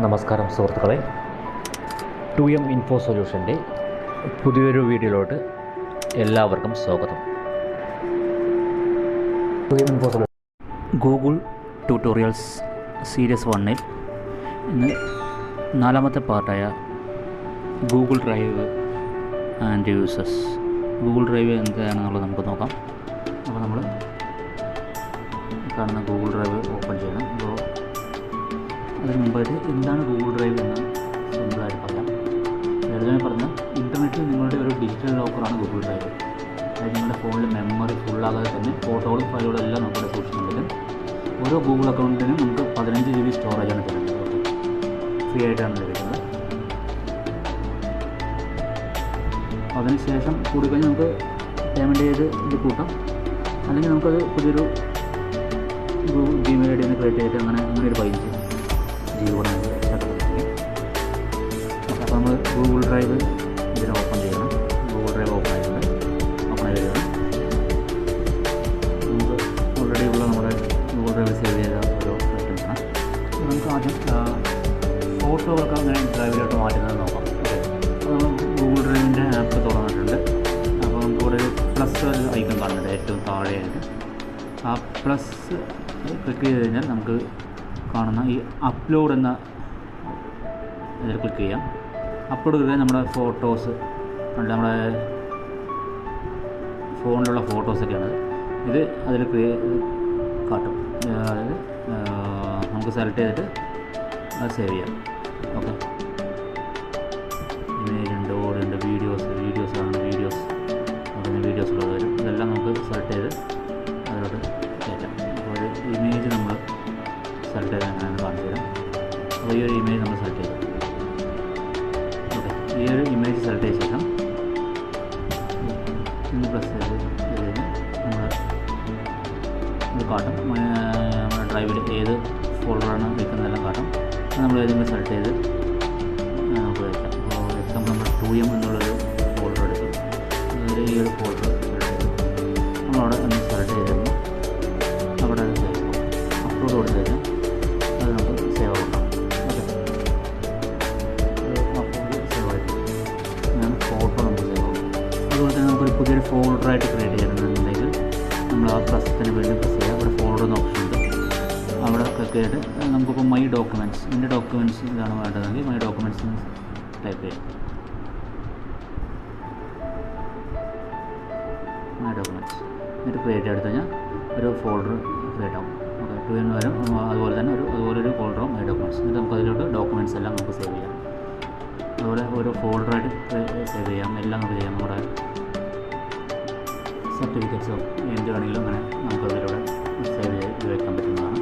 നമസ്കാരം സുഹൃത്തുക്കളെ, 2M info സൊല്യൂഷൻ്റെ പുതിയൊരു വീഡിയോയിലോട്ട് എല്ലാവർക്കും സ്വാഗതം. 2M info solution Google tutorials series 1-ൽ ഇന്ന് 4-ാമത്തെ പാർട്ടായ Google drive and uses. Google drive എന്താണെന്നുള്ളത് നമുക്ക് നോക്കാം. അപ്പോൾ നമ്മൾ കാണുന്ന ഗൂഗിൾ ഡ്രൈവ് ഓപ്പൺ ചെയ്യണം. അപ്പോൾ അതിന് മുമ്പായിട്ട് എന്താണ് ഗൂഗിൾ ഡ്രൈവ് എന്ന് സിമ്പിളായിട്ട് പറയാം. ലളിതമായി പറഞ്ഞാൽ ഇൻ്റർനെറ്റിൽ നിങ്ങളുടെ ഒരു ഡിജിറ്റൽ ലോക്കറാണ് ഗൂഗിൾ ഡ്രൈവ്. അതായത് നിങ്ങളുടെ ഫോണിൽ മെമ്മറി ഫുള്ളാകാതെ തന്നെ ഫോട്ടോകളും ഫയലുകളും എല്ലാം നമുക്കിവിടെ സൂക്ഷിക്കാൻ പറ്റും. ഓരോ ഗൂഗിൾ അക്കൗണ്ടിനും നമുക്ക് 15 GB സ്റ്റോറേജാണ് തരുന്നത്. ഫ്രീ ആയിട്ടാണ് ലഭിക്കുന്നത്. അതിനുശേഷം കൂടിക്കഴിഞ്ഞാൽ നമുക്ക് പേയ്മെൻറ്റ് ചെയ്ത് ഇത് കൂട്ടാം. അല്ലെങ്കിൽ നമുക്കത് പുതിയൊരു ജിമെയിൽ ഐ ഡി ഒന്ന് ക്രിയേറ്റ് ചെയ്തിട്ട് അങ്ങനെ ഒരു 15 GB കൂടെ നമുക്ക് എക്സ്ട്രാ കൊടുക്കും. അപ്പോൾ നമ്മൾ ഗൂഗിൾ ഡ്രൈവ് ഇതിനെ ഓപ്പൺ ചെയ്യണം. ഗൂഗിൾ ഡ്രൈവ് ഓപ്പൺ ആയിട്ടുണ്ട്. ഓപ്പൺ ആയി വരികയാണ്. നമുക്ക് ഓൾറെഡി ഉള്ള നമ്മുടെ ഗൂഗിൾ ഡ്രൈവ് സേവ് ചെയ്ത ഓരോ ഐറ്റംസാണ്. നമുക്ക് ആദ്യം ഫോട്ടോകളൊക്കെ അങ്ങനെ ഡ്രൈവിലോട്ട് മാറ്റുന്നത് നോക്കാം. അപ്പോൾ നമ്മൾ ഗൂഗിൾ ഡ്രൈവിൻ്റെ ആപ്പ് തുറന്നിട്ടുണ്ട്. അപ്പോൾ നമുക്ക് ഇവിടെ ഒരു പ്ലസ് ഐക്കൺ കാണുന്നുണ്ട് ഏറ്റവും താഴെയായിട്ട്. ആ പ്ലസ് ക്ലിക്ക് ചെയ്ത് കഴിഞ്ഞാൽ നമുക്ക് കാണുന്ന ഈ അപ്ലോഡ് എന്ന ഇതിൽ ക്ലിക്ക് ചെയ്യാം. അപ്ലോഡ് ചെയ്താൽ നമ്മുടെ ഫോട്ടോസ് നമ്മുടെ ഫോണിലുള്ള ഫോട്ടോസൊക്കെയാണ് ഇത് അതിൽ കാട്ടും. അതായത് നമുക്ക് സെലക്ട് ചെയ്തിട്ട് അത് സേവ് ചെയ്യാം. ഓക്കെ, ഇമേജ് ഉണ്ട്, ഓഡിയോ ഉണ്ട്, വീഡിയോസാണ് വീഡിയോസുള്ളത് വരും. ഇതെല്ലാം നമുക്ക് സെലക്ട് ചെയ്ത് അതിലോട്ട് കയറ്റാം. അപ്പോൾ ഒരു ഇമേജ് നമ്മൾ സെലക്ട് ചെയ്ത് അങ്ങനെയാണ് കാണിച്ചു തരാം. അപ്പോൾ ഈ ഒരു ഇമേജ് നമ്മൾ സെലക്ട് ചെയ്തു. ഓക്കെ, ഈ ഒരു ഇമേജ് സെലക്ട് ചെയ്ത ശേഷം ഇന്ന് പ്ലസ് ചെയ്ത് കഴിഞ്ഞാൽ നമ്മൾ ഇത് കാട്ടും. നമ്മുടെ ഡ്രൈവിൽ ഏത് ഫോൾഡറാണ് വയ്ക്കുന്നതെല്ലാം കാട്ടും. നമ്മൾ ഏതെങ്കിലും സെലക്ട് ചെയ്ത് നമുക്ക് വയ്ക്കാം. അപ്പോൾ എക്സാമ്പിൾ നമ്മൾ 2M എന്നുള്ളൊരു ഫോൾഡർ എടുക്കും. അതിൽ ഈ ഒരു ഫോൾഡർ നമ്മളവിടെ ഒന്ന് സെലക്ട് ചെയ്ത് കഴിഞ്ഞാൽ അവിടെ അത് സേവ് ആകും. അപ്ലോഡ് കൊടുത്തു കഴിഞ്ഞാൽ അത് നമുക്ക് സേവ് ആക്കാം. ഓക്കെ, അപ്ലോഡ് സേവ് ആയിട്ട് അങ്ങനെ ഫോട്ടോ നമുക്ക് സേവ് ആകും. അതുപോലെ തന്നെ നമുക്കൊരു പുതിയൊരു ഫോൾഡറായിട്ട് ക്രിയേറ്റ് ചെയ്യണമെന്നുണ്ടെങ്കിൽ നമ്മൾ ആ പ്ലസിന് വേണ്ടി പ്രസ് ചെയ്യുക. അവിടെ ഫോൾഡർ എന്ന ഓപ്ഷൻ ഉണ്ട്. അവിടെ ക്ലിക്ക് ചെയ്തിട്ട് നമുക്കിപ്പോൾ മൈ ഡോക്യുമെൻറ്റ്സ്, എൻ്റെ ഡോക്യുമെൻറ്റ്സ് ഇതാണ് വേണ്ടതെങ്കിൽ മൈ ഡോക്യുമെൻറ്റ്സ് ടൈപ്പ് ചെയ്യാം. മൈ ഡോക്യുമെൻറ്റ്സ് എന്നിട്ട് ക്രിയേറ്റ് എടുത്തു കഴിഞ്ഞാൽ ഒരു ഫോൾഡർ ക്രിയേറ്റ് ആവും. ഓക്കെ, 2M വരും. അതുപോലെ തന്നെ അതുപോലൊരു ഫോൾഡറും മൈ ഡോക്യുമെൻറ്റ്സ്. എന്നിട്ട് നമുക്ക് അതിലോട്ട് ഡോക്യുമെൻറ്റ്സ് എല്ലാം നമുക്ക് സേവ് ചെയ്യാം. അതുപോലെ ഓരോ ഫോൾഡറായിട്ട് സേവ് ചെയ്യാം. എല്ലാം നമുക്ക് ചെയ്യാം. നമ്മുടെ സർട്ടിഫിക്കറ്റ്സോ എന്ത് വേണമെങ്കിലും അങ്ങനെ നമുക്ക് അതിലൂടെ സേവ് ചെയ്ത് വയ്ക്കാൻ പറ്റുന്നതാണ്.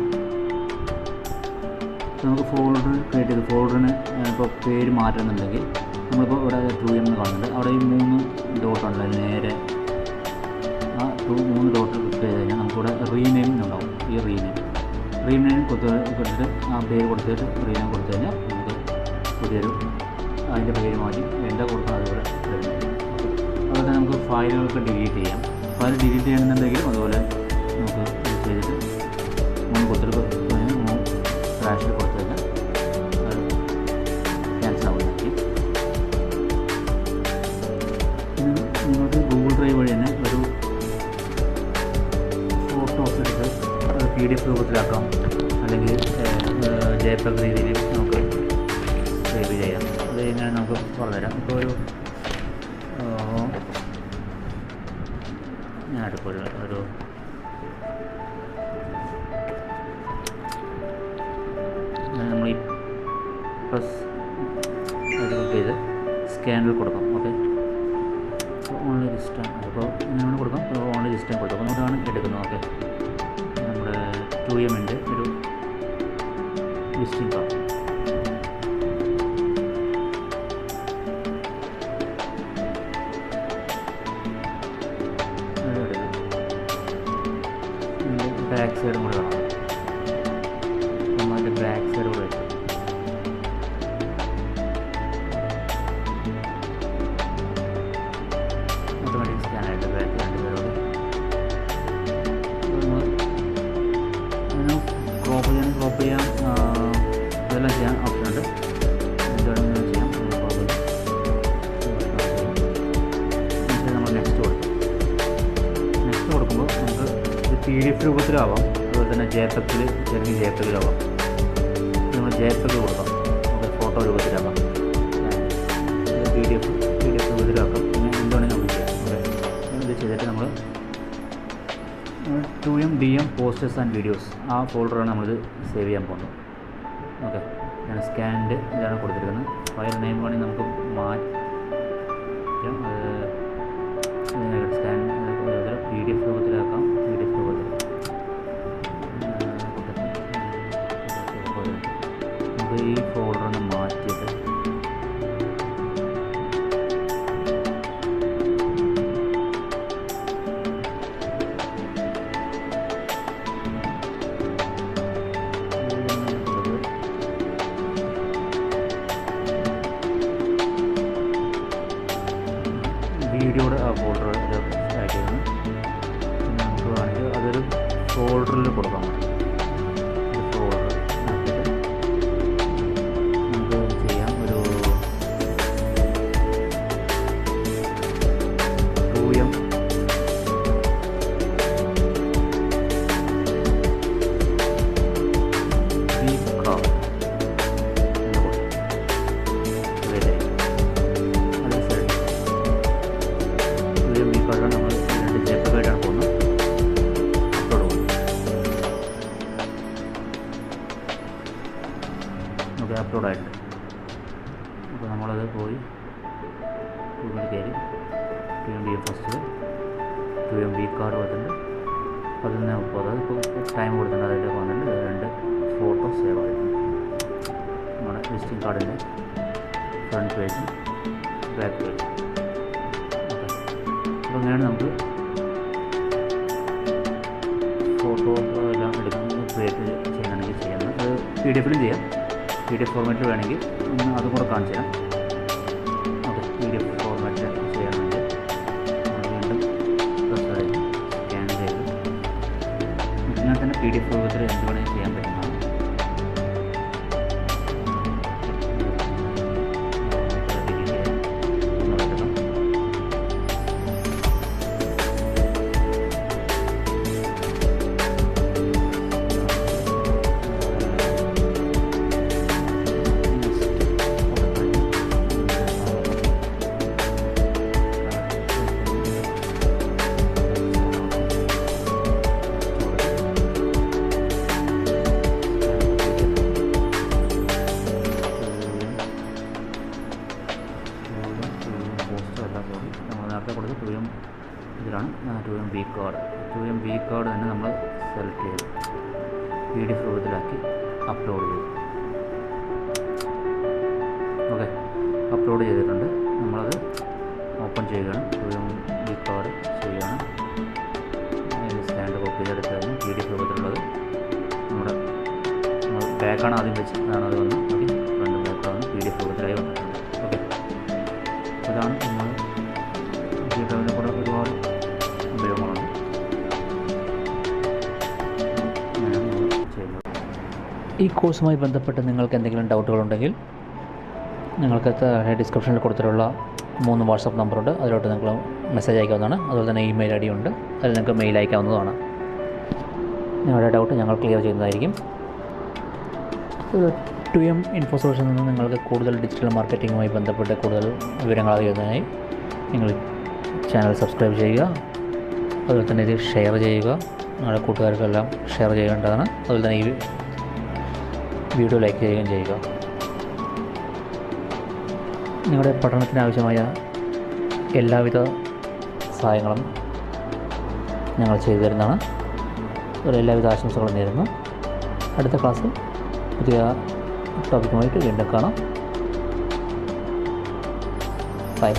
നമുക്ക് ഫോൾഡർ ക്രിയേറ്റ് ചെയ്ത് ഫോൾഡറിന് ഇപ്പോൾ പേര് മാറ്റണമെന്നുണ്ടെങ്കിൽ നമ്മളിപ്പോൾ ഇവിടെ 2M എന്ന് കാണുന്നുണ്ട്. അവിടെ ഈ 3 ഡോട്ടുണ്ട്. നേരെ ആ 3 ഡോട്ട് ക്ലിക്ക് ചെയ്ത് കഴിഞ്ഞാൽ നമുക്കിവിടെ റീനെയിം ഉണ്ടാവും. ഈ റീനെയിം കൊടുത്തിട്ട് ആ പേര് കൊടുത്തിട്ട് റീനെയിം കൊടുത്തു കഴിഞ്ഞാൽ നമുക്ക് പുതിയൊരു അതിൻ്റെ പേര് മാറ്റി എന്താ കൊടുക്കണം അതുപോലെ വരുന്നത്. അതുപോലെ നമുക്ക് ഫയലുകൾക്ക് ഡിലീറ്റ് ചെയ്യാം. ഫയൽ ഡിലീറ്റ് ചെയ്യണമെന്നുണ്ടെങ്കിലും അതുപോലെ നമുക്ക് ചെയ്തിട്ട് കൊടുത്തിട്ട് ഫ്ലാഷിൽ കൊടുത്തു കഴിഞ്ഞാൽ അത് ക്യാൻസൽ ആവുന്നതായിരിക്കും. നിങ്ങൾക്ക് ഗൂഗിൾ ഡ്രൈവ് വഴി തന്നെ ഒരു ഫോട്ടോസ് എടുത്ത് അത് PDF രൂപത്തിലാക്കാം. അല്ലെങ്കിൽ JPEG രീതിയിൽ നമുക്ക് സേവ് ചെയ്യാം. അത് എങ്ങനെ നമുക്ക് പറഞ്ഞുതരാം. ഇപ്പോൾ ഒരു ഞാനിപ്പോൾ ഒരു നമ്മൾ ഈ പ്ലസ് ക്ലിക്ക് ചെയ്ത് സ്കാനിൽ കൊടുക്കാം. ഓക്കെ, ഓൺലൈൻ രജിസ്റ്റർ അപ്പോൾ ഇങ്ങനെ കൊടുക്കാം. ഓൺലൈൻ രജിസ്റ്റർ കൊടുക്കാം. അങ്ങോട്ടാണ് എടുക്കുന്നത്. ഓക്കെ, നമ്മുടെ 2Mൻ്റെ ഒരു വിസിറ്റിംഗ് കാർഡ് ബാക്ക് സൈഡും കൂടെ കാണാം. നമ്മൾ അതിൻ്റെ ബാക്ക് സൈഡ് കൂടെ വെച്ചു. ഓട്ടോമാറ്റിക് സ്കാനായിട്ട് ബാക്ക് 2 സൈഡോട് ക്രോപ്പ് ചെയ്യാൻ PDF രൂപത്തിലാവാം, അതുപോലെ തന്നെ JPEG ചെറിയ JPEG-ലാവാം. നമ്മൾ JPEG കൊടുക്കാം, നമുക്ക് ഫോട്ടോ രൂപത്തിലാക്കാം, PDF രൂപത്തിലാക്കാം, പിന്നെ എന്തുവേണമെങ്കിൽ നമുക്ക് ചെയ്യാം. ഇത് ചെയ്തിട്ട് നമ്മൾ 2M DM posters and videos ആ ഫോൾഡറാണ് നമ്മളിത് സേവ് ചെയ്യാൻ പോകുന്നത്. ഓക്കെ, ഞാൻ സ്കാൻഡ് ഇതാണ് കൊടുത്തിരിക്കുന്നത്. ഫയൽ നെയിം വേണമെങ്കിൽ നമുക്ക് മാറ്റാം. Scan PDF രൂപത്തിലാക്കാം. PDF രൂപത്തിൽ നമുക്ക് ഈ ഫോൾഡറൊന്ന് മാറ്റിയിട്ട് വീഡിയോയുടെ ആ ഫോൾഡർ ആക്കിയാണ്. പിന്നെ നമുക്ക് വേണമെങ്കിൽ അതൊരു ഫോൾഡറിൽ കൊടുക്കാം. ഫോൾഡർ ആക്കിയിട്ട് നമുക്ക് ചെയ്യാം. ഒരു 2M നമ്മൾ രണ്ട് JPEG-ആയിട്ടാണ് പോകുന്നത്. അപ്ലോഡ് പോകും. ഓക്കെ, അപ്ലോഡായിട്ട് അപ്പോൾ നമ്മളത് പോയി ഗൂഗിൾ കയറി 2MB ഫസ്റ്റ് 2MB കാർഡ് കൊടുത്തിട്ടുണ്ട്. അതിൽ നിന്ന് ഇപ്പോൾ അതിപ്പോൾ ടൈം കൊടുത്തിട്ടുണ്ട്. അതിലേക്ക് വന്നിട്ട് 2 ഫോട്ടോ സേവ് ആയിട്ടുണ്ട്. നമ്മുടെ വിസിറ്റിംഗ് കാർഡിൻ്റെ ഫ്രണ്ട് പേജും ബാക്ക് പേജും. അപ്പോൾ അങ്ങനെയാണ് നമുക്ക് ഫോട്ടോ എല്ലാം എടുക്കാൻ ക്രിയേറ്റ് ചെയ്യാനാണെങ്കിൽ ചെയ്യുന്നത്. അത് PDF-ലും ചെയ്യാം. PDF ഫോർമാറ്റിൽ വേണമെങ്കിൽ അതും കൂടെ കാണിച്ചു തരാം. ഓക്കെ, PDF ഫോർമാറ്റിൽ ചെയ്യണമെങ്കിൽ വീണ്ടും സ്കാൻ ചെയ്ത് ഇങ്ങനെ തന്നെ PDF രൂപത്തിൽ എന്ത് വേണമെങ്കിൽ ചെയ്യാൻ പറ്റുന്നതാണ്. നമ്മൾ നേരത്തെ കൊടുത്ത് 2M ഇതിലാണ് 2MB കാർഡ്. 2MB കാർഡ് തന്നെ നമ്മൾ സെലക്ട് ചെയ്ത് PDF രൂപത്തിലാക്കി അപ്ലോഡ് ചെയ്തു. ഓക്കെ, അപ്ലോഡ് ചെയ്തിട്ടുണ്ട്. നമ്മളത് ഓപ്പൺ ചെയ്യുകയാണ്. 2MB കാർഡ് ചെയ്യുകയാണ്. സ്കാൻഡ് കോപ്പി ചെയ്തെടുത്ത് കഴിഞ്ഞ് PDF രൂപത്തിലുള്ളത് നമ്മുടെ ബാക്കാണ് ആദ്യം വെച്ച് അതാണ് അത് വന്ന്. ഓക്കെ, ഫ്രണ്ട് ബാക്കാണ് PDF രൂപത്തിലായി വന്നിട്ടുണ്ട്. ഓക്കെ, അതാണ് നമ്മൾ ഇതിൻ്റെ കൂടെ ഒരുപാട് ഉപയോഗങ്ങളുണ്ട്. ഈ കോഴ്സുമായി ബന്ധപ്പെട്ട് നിങ്ങൾക്ക് എന്തെങ്കിലും ഡൗട്ടുകളുണ്ടെങ്കിൽ നിങ്ങൾക്ക് ഡിസ്ക്രിപ്ഷനിൽ കൊടുത്തിട്ടുള്ള 3 വാട്സപ്പ് നമ്പറുണ്ട്. അതിലോട്ട് നിങ്ങൾ മെസ്സേജ് അയക്കാവുന്നതാണ്. അതുപോലെ തന്നെ ഇമെയിൽ ID ഉണ്ട്. അതിൽ നിങ്ങൾക്ക് മെയിൽ അയക്കാവുന്നതാണ്. നിങ്ങളുടെ ഡൗട്ട് ഞങ്ങൾ ക്ലിയർ ചെയ്യുന്നതായിരിക്കും. 2M ഇൻഫോ സൊല്യൂഷനിൽ നിന്ന് നിങ്ങൾക്ക് കൂടുതൽ ഡിജിറ്റൽ മാർക്കറ്റിങ്ങുമായി ബന്ധപ്പെട്ട് കൂടുതൽ വിവരങ്ങൾ അറിയുന്നതിനായി നിങ്ങൾ ചാനൽ സബ്സ്ക്രൈബ് ചെയ്യുക. അതുപോലെ തന്നെ ഇത് ഷെയർ ചെയ്യുക. നിങ്ങളുടെ കൂട്ടുകാർക്കെല്ലാം ഷെയർ ചെയ്യേണ്ടതാണ്. അതുപോലെ തന്നെ ഈ വീഡിയോ ലൈക്ക് ചെയ്യുകയും ചെയ്യുക. നിങ്ങളുടെ പഠനത്തിനാവശ്യമായ എല്ലാവിധ സഹായങ്ങളും ഞങ്ങൾ ചെയ്തു തരുന്നതാണ്. അതുപോലെ എല്ലാവിധ ആശംസകളും നേരുന്നു. അടുത്ത ക്ലാസ്സിൽ പുതിയ ടോപ്പിക്കുമായിട്ട് വീണ്ടും കാണാം. ബൈ.